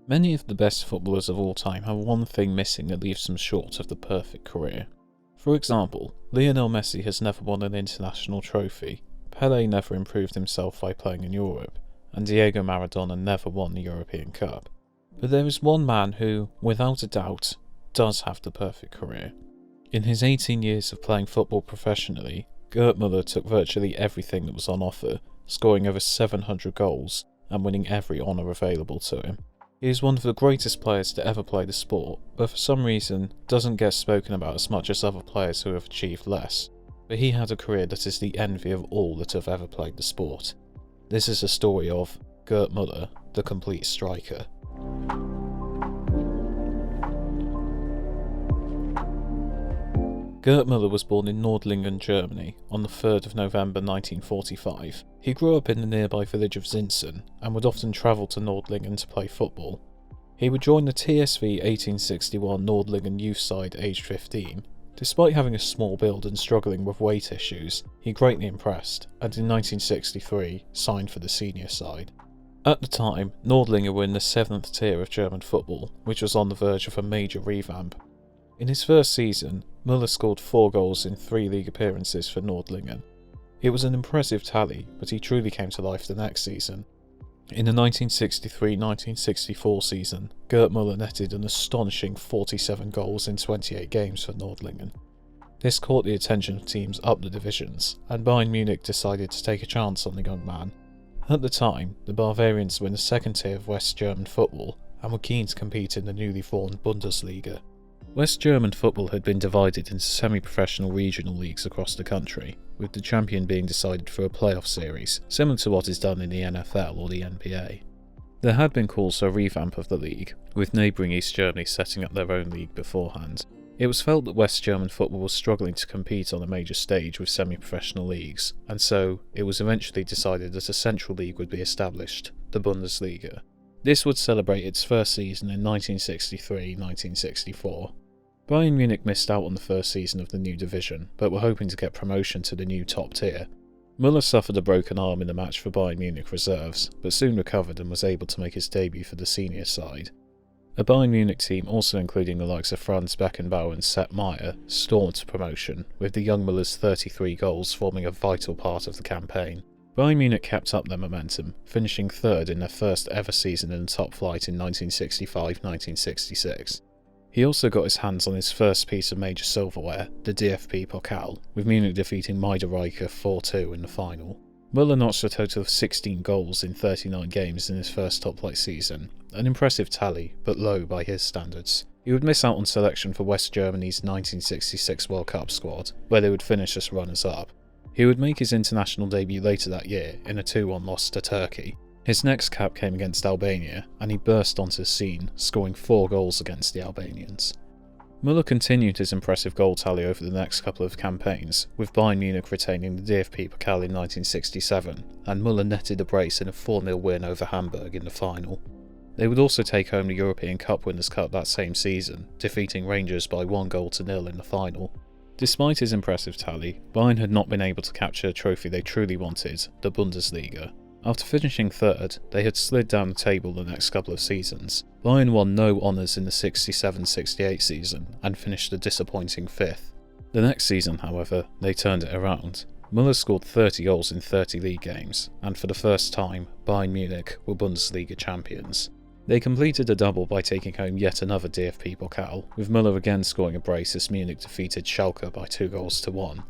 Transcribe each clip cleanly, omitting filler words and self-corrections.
Many of the best footballers of all time have one thing missing that leaves them short of the perfect career. For example, Lionel Messi has never won an international trophy, Pelé never improved himself by playing in Europe, and Diego Maradona never won the European Cup. But there is one man who, without a doubt, does have the perfect career. In his 18 years of playing football professionally, Gerd Muller took virtually everything that was on offer, scoring over 700 goals and winning every honour available to him. He is one of the greatest players to ever play the sport, but for some reason doesn't get spoken about as much as other players who have achieved less. But he had a career that is the envy of all that have ever played the sport. This is a story of Gerd Muller, the complete striker. Gerd Muller was born in Nordlingen, Germany, on the 3rd of November 1945. He grew up in the nearby village of Zinsen and would often travel to Nordlingen to play football. He would join the TSV 1861 Nordlingen youth side aged 15. Despite having a small build and struggling with weight issues, he greatly impressed, and in 1963 signed for the senior side. At the time, Nordlingen were in the 7th tier of German football, which was on the verge of a major revamp. In his first season, Muller scored 4 goals in 3 league appearances for Nordlingen. It was an impressive tally, but he truly came to life the next season. In the 1963-1964 season, Gerd Muller netted an astonishing 47 goals in 28 games for Nordlingen. This caught the attention of teams up the divisions, and Bayern Munich decided to take a chance on the young man. At the time, the Bavarians were in the 2nd tier of West German football, and were keen to compete in the newly formed Bundesliga. West German football had been divided into semi-professional regional leagues across the country, with the champion being decided through a playoff series, similar to what is done in the NFL or the NBA. There had been calls for a revamp of the league, with neighbouring East Germany setting up their own league beforehand. It was felt that West German football was struggling to compete on a major stage with semi-professional leagues, and so it was eventually decided that a central league would be established, the Bundesliga. This would celebrate its first season in 1963-1964. Bayern Munich missed out on the first season of the new division, but were hoping to get promotion to the new top tier. Muller suffered a broken arm in the match for Bayern Munich reserves, but soon recovered and was able to make his debut for the senior side. A Bayern Munich team also including the likes of Franz Beckenbauer and Sepp Maier stormed to promotion, with the young Muller's 33 goals forming a vital part of the campaign. Bayern Munich kept up their momentum, finishing 3rd in their first ever season in the top flight in 1965-1966. He also got his hands on his first piece of major silverware, the DFB Pokal, with Munich defeating Meidereicher 4-2 in the final. Muller notched a total of 16 goals in 39 games in his first top-flight season, an impressive tally, but low by his standards. He would miss out on selection for West Germany's 1966 World Cup squad, where they would finish as runners-up. He would make his international debut later that year in a 2-1 loss to Turkey. His next cap came against Albania, and he burst onto the scene, scoring 4 goals against the Albanians. Muller continued his impressive goal tally over the next couple of campaigns, with Bayern Munich retaining the DFB Pokal in 1967, and Muller netted a brace in a 4-0 win over Hamburg in the final. They would also take home the European Cup Winners' Cup that same season, defeating Rangers by 1-0 in the final. Despite his impressive tally, Bayern had not been able to capture a trophy they truly wanted, the Bundesliga. After finishing 3rd, they had slid down the table the next couple of seasons. Bayern won no honours in the 67-68 season and finished a disappointing 5th. The next season, however, they turned it around. Muller scored 30 goals in 30 league games, and for the first time, Bayern Munich were Bundesliga champions. They completed a double by taking home yet another DFB Pokal, with Muller again scoring a brace as Munich defeated Schalke by 2-1.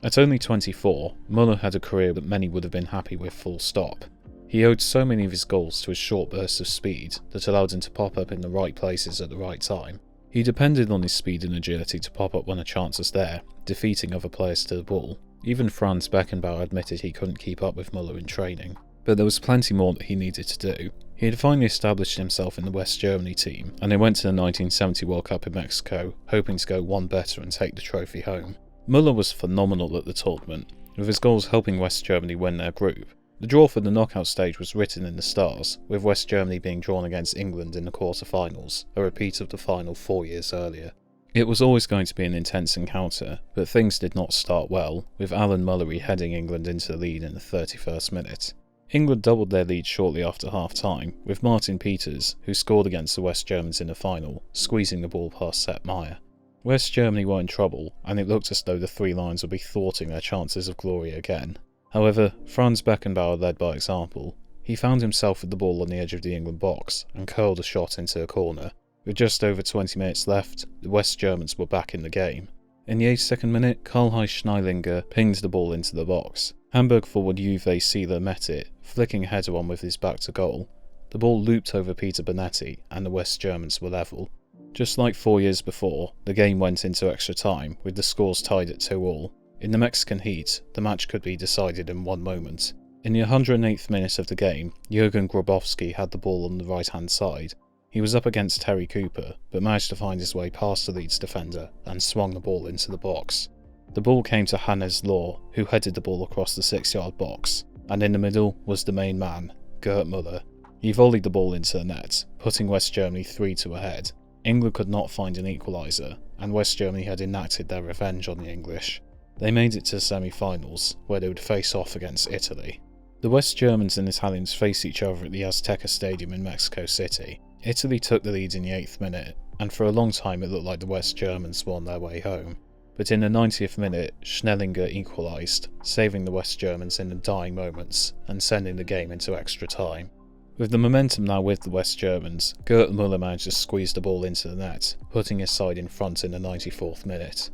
At only 24, Muller had a career that many would have been happy with full stop. He owed so many of his goals to his short bursts of speed that allowed him to pop up in the right places at the right time. He depended on his speed and agility to pop up when a chance was there, defeating other players to the ball. Even Franz Beckenbauer admitted he couldn't keep up with Muller in training. But there was plenty more that he needed to do. He had finally established himself in the West Germany team, and they went to the 1970 World Cup in Mexico, hoping to go one better and take the trophy home. Muller was phenomenal at the tournament, with his goals helping West Germany win their group. The draw for the knockout stage was written in the stars, with West Germany being drawn against England in the quarter-finals, a repeat of the final 4 years earlier. It was always going to be an intense encounter, but things did not start well, with Alan Mullery heading England into the lead in the 31st minute. England doubled their lead shortly after half-time, with Martin Peters, who scored against the West Germans in the final, squeezing the ball past Sepp Maier. West Germany were in trouble, and it looked as though the Three Lions would be thwarting their chances of glory again. However, Franz Beckenbauer led by example. He found himself with the ball on the edge of the England box and curled a shot into a corner. With just over 20 minutes left, the West Germans were back in the game. In the 82nd minute, Karl-Heinz Schneidinger pinged the ball into the box. Hamburg forward Uwe Seeler met it, flicking a header on with his back to goal. The ball looped over Peter Bonetti, and the West Germans were level. Just like 4 years before, the game went into extra time, with the scores tied at 2-2. In the Mexican heat, the match could be decided in one moment. In the 108th minute of the game, Jurgen Grabowski had the ball on the right-hand side. He was up against Terry Cooper, but managed to find his way past the Leeds defender and swung the ball into the box. The ball came to Hannes Lohr, who headed the ball across the 6-yard box, and in the middle was the main man, Gerd Muller. He volleyed the ball into the net, putting West Germany 3-2 ahead. England could not find an equaliser, and West Germany had enacted their revenge on the English. They made it to the semi-finals, where they would face off against Italy. The West Germans and Italians faced each other at the Azteca Stadium in Mexico City. Italy took the lead in the 8th minute, and for a long time it looked like the West Germans were on their way home. But in the 90th minute, Schnellinger equalised, saving the West Germans in the dying moments and sending the game into extra time. With the momentum now with the West Germans, Gerd Muller managed to squeeze the ball into the net, putting his side in front in the 94th minute.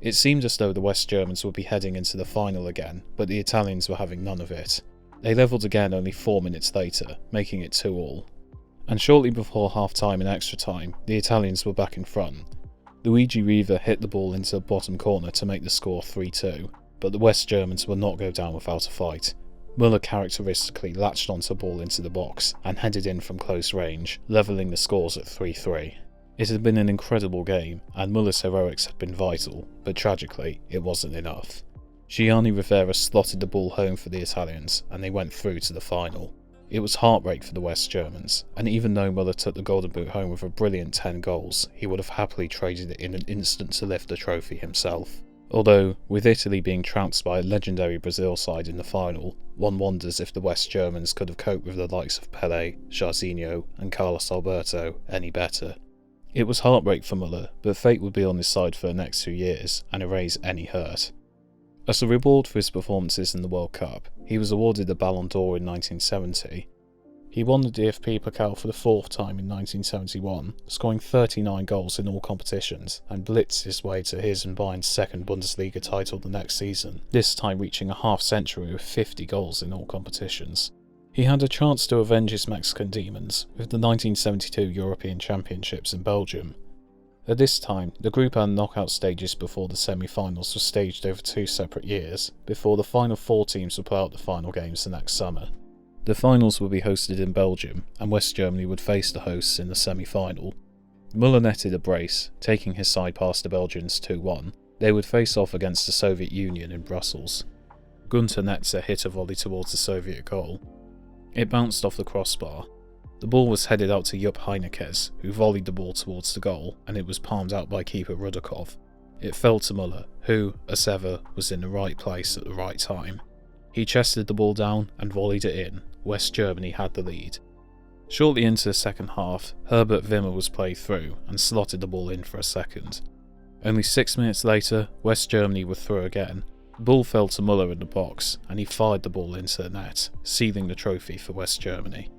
It seemed as though the West Germans would be heading into the final again, but the Italians were having none of it. They levelled again only 4 minutes later, making it 2-2. And shortly before half-time and extra time, the Italians were back in front. Luigi Riva hit the ball into the bottom corner to make the score 3-2, but the West Germans would not go down without a fight. Muller characteristically latched onto the ball into the box and headed in from close range, levelling the scores at 3-3. It had been an incredible game, and Muller's heroics had been vital, but tragically, it wasn't enough. Gianni Rivera slotted the ball home for the Italians, and they went through to the final. It was heartbreak for the West Germans, and even though Muller took the Golden Boot home with a brilliant 10 goals, he would have happily traded it in an instant to lift the trophy himself. Although, with Italy being trounced by a legendary Brazil side in the final, one wonders if the West Germans could have coped with the likes of Pelé, Jairzinho and Carlos Alberto any better. It was heartbreak for Muller, but fate would be on his side for the next 2 years and erase any hurt. As a reward for his performances in the World Cup, he was awarded the Ballon d'Or in 1970. He won the DFB Pokal for the 4th time in 1971, scoring 39 goals in all competitions, and blitzed his way to his and Bayern's second Bundesliga title the next season, this time reaching a half-century with 50 goals in all competitions. He had a chance to avenge his Mexican demons with the 1972 European Championships in Belgium. At this time, the group and knockout stages before the semi-finals were staged over 2 separate years, before the final 4 teams would play out the final games the next summer. The finals would be hosted in Belgium, and West Germany would face the hosts in the semi-final. Muller netted a brace, taking his side past the Belgians 2-1. They would face off against the Soviet Union in Brussels. Gunter Netzer hit a volley towards the Soviet goal. It bounced off the crossbar. The ball was headed out to Jupp Heynckes, who volleyed the ball towards the goal, and it was palmed out by keeper Rudakov. It fell to Muller, who, as ever, was in the right place at the right time. He chested the ball down and volleyed it in. West Germany had the lead. Shortly into the second half, Herbert Wimmer was played through and slotted the ball in for a second. Only 6 minutes later, West Germany were through again. The ball fell to Muller in the box, and he fired the ball into the net, sealing the trophy for West Germany.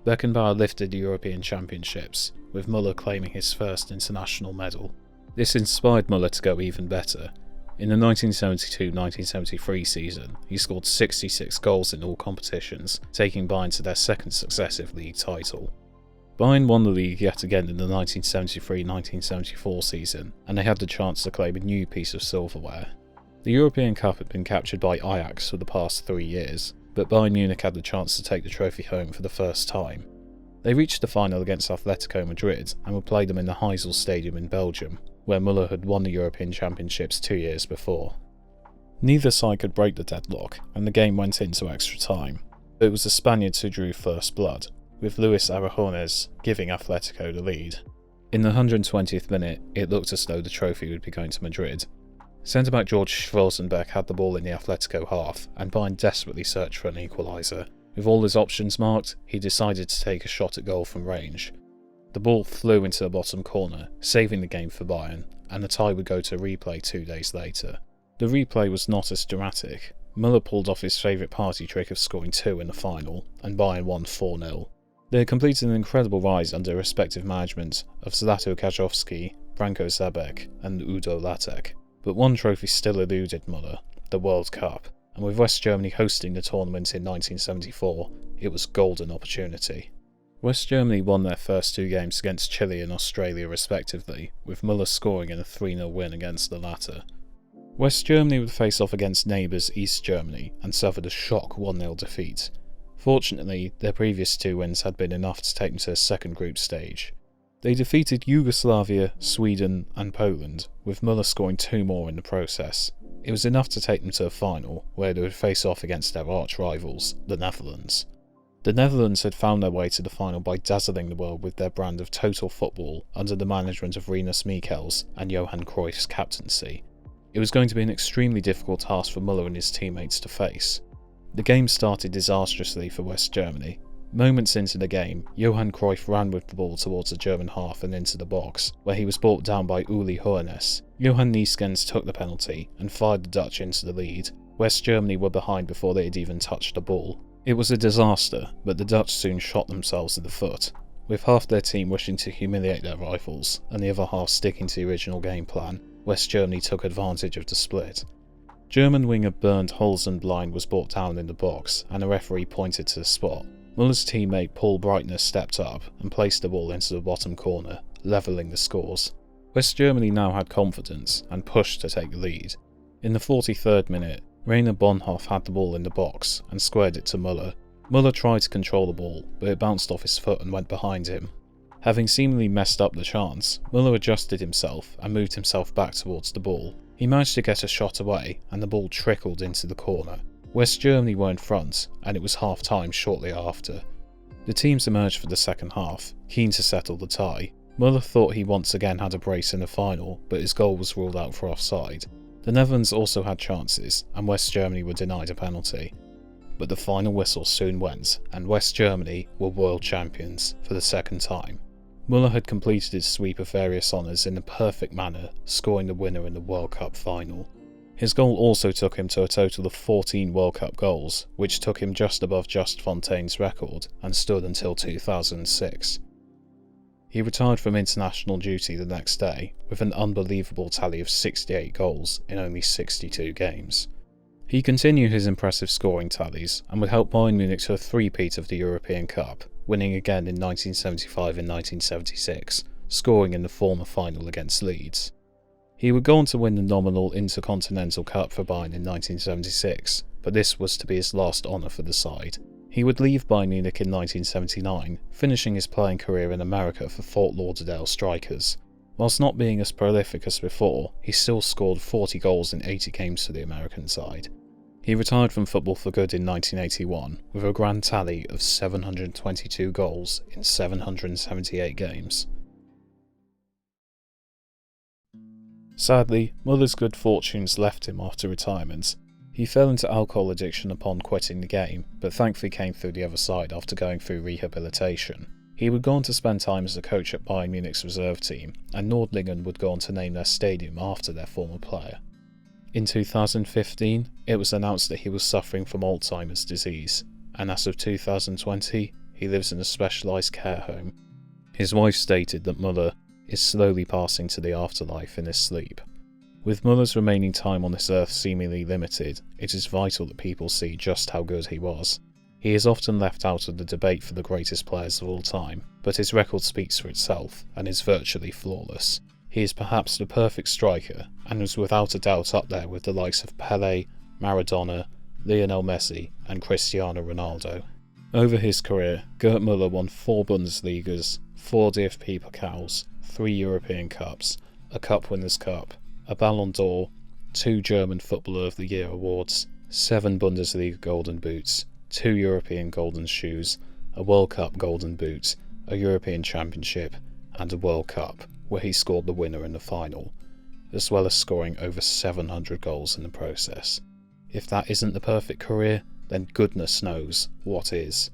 Beckenbauer lifted the European Championships, with Muller claiming his first international medal. This inspired Muller to go even better. In the 1972-1973 season, he scored 66 goals in all competitions, taking Bayern to their second successive league title. Bayern won the league yet again in the 1973-1974 season, and they had the chance to claim a new piece of silverware. The European Cup had been captured by Ajax for the past 3 years, but Bayern Munich had the chance to take the trophy home for the first time. They reached the final against Atletico Madrid and would play them in the Heysel Stadium in Belgium, where Muller had won the European Championships 2 years before. Neither side could break the deadlock, and the game went into extra time. It was the Spaniards who drew first blood, with Luis Aragonés giving Atletico the lead. In the 120th minute, it looked as though the trophy would be going to Madrid. Centre-back George Schwarzenbeck had the ball in the Atletico half, and Bayern desperately searched for an equaliser. With all his options marked, he decided to take a shot at goal from range. The ball flew into the bottom corner, saving the game for Bayern, and the tie would go to replay 2 days later. The replay was not as dramatic. Muller pulled off his favourite party trick of scoring 2 in the final, and Bayern won 4-0. They had completed an incredible rise under respective management of Zlato Kajowski, Branko Zabek, and Udo Lattek. But one trophy still eluded Muller, the World Cup, and with West Germany hosting the tournament in 1974, it was golden opportunity. West Germany won their first 2 games against Chile and Australia respectively, with Muller scoring in a 3-0 win against the latter. West Germany would face off against neighbours East Germany and suffered a shock 1-0 defeat. Fortunately, their previous 2 wins had been enough to take them to the second group stage. They defeated Yugoslavia, Sweden and Poland, with Muller scoring 2 more in the process. It was enough to take them to the final, where they would face off against their arch-rivals, the Netherlands. The Netherlands had found their way to the final by dazzling the world with their brand of total football under the management of Rinus Michels and Johan Cruyff's captaincy. It was going to be an extremely difficult task for Muller and his teammates to face. The game started disastrously for West Germany. Moments into the game, Johan Cruyff ran with the ball towards the German half and into the box, where he was brought down by Uli Hoeneß. Johan Neeskens took the penalty and fired the Dutch into the lead. West Germany were behind before they had even touched the ball. It was a disaster, but the Dutch soon shot themselves in the foot, with half their team wishing to humiliate their rivals and the other half sticking to the original game plan. West Germany took advantage of the split. German winger Bernd Holzenblind was brought down in the box, and a referee pointed to the spot. Muller's teammate Paul Breitner stepped up and placed the ball into the bottom corner, levelling the scores. West Germany now had confidence and pushed to take the lead. In the 43rd minute, Rainer Bonhoff had the ball in the box and squared it to Muller. Muller tried to control the ball, but it bounced off his foot and went behind him. Having seemingly messed up the chance, Muller adjusted himself and moved himself back towards the ball. He managed to get a shot away, and the ball trickled into the corner. West Germany were in front, and it was half-time shortly after. The teams emerged for the second half, keen to settle the tie. Muller thought he once again had a brace in the final, but his goal was ruled out for offside. The Netherlands also had chances, and West Germany were denied a penalty. But the final whistle soon went, and West Germany were world champions for the second time. Muller had completed his sweep of various honours in a perfect manner, scoring the winner in the World Cup final. His goal also took him to a total of 14 World Cup goals, which took him just above Just Fontaine's record and stood until 2006. He retired from international duty the next day with an unbelievable tally of 68 goals in only 62 games. He continued his impressive scoring tallies and would help Bayern Munich to a three-peat of the European Cup, winning again in 1975 and 1976, scoring in the former final against Leeds. He would go on to win the nominal Intercontinental Cup for Bayern in 1976, but this was to be his last honour for the side. He would leave Bayern Munich in 1979, finishing his playing career in America for Fort Lauderdale Strikers. Whilst not being as prolific as before, he still scored 40 goals in 80 games for the American side. He retired from football for good in 1981, with a grand tally of 722 goals in 778 games. Sadly, Muller's good fortunes left him after retirement. He fell into alcohol addiction upon quitting the game, but thankfully came through the other side after going through rehabilitation. He would go on to spend time as a coach at Bayern Munich's reserve team, and Nordlingen would go on to name their stadium after their former player. In 2015, it was announced that he was suffering from Alzheimer's disease, and as of 2020, he lives in a specialised care home. His wife stated that Muller is slowly passing to the afterlife in his sleep. With Muller's remaining time on this earth seemingly limited, it is vital that people see just how good he was. He is often left out of the debate for the greatest players of all time, but his record speaks for itself and is virtually flawless. He is perhaps the perfect striker and was without a doubt up there with the likes of Pelé, Maradona, Lionel Messi and Cristiano Ronaldo. Over his career, Gerd Muller won 4 Bundesligas, 4 DFB Pokals, 3 European Cups, a Cup Winners' Cup, a Ballon d'Or, 2 German Footballer of the Year awards, 7 Bundesliga Golden Boots, 2 European Golden Shoes, a World Cup Golden Boot, a European Championship, and a World Cup, where he scored the winner in the final, as well as scoring over 700 goals in the process. If that isn't the perfect career, then goodness knows what is.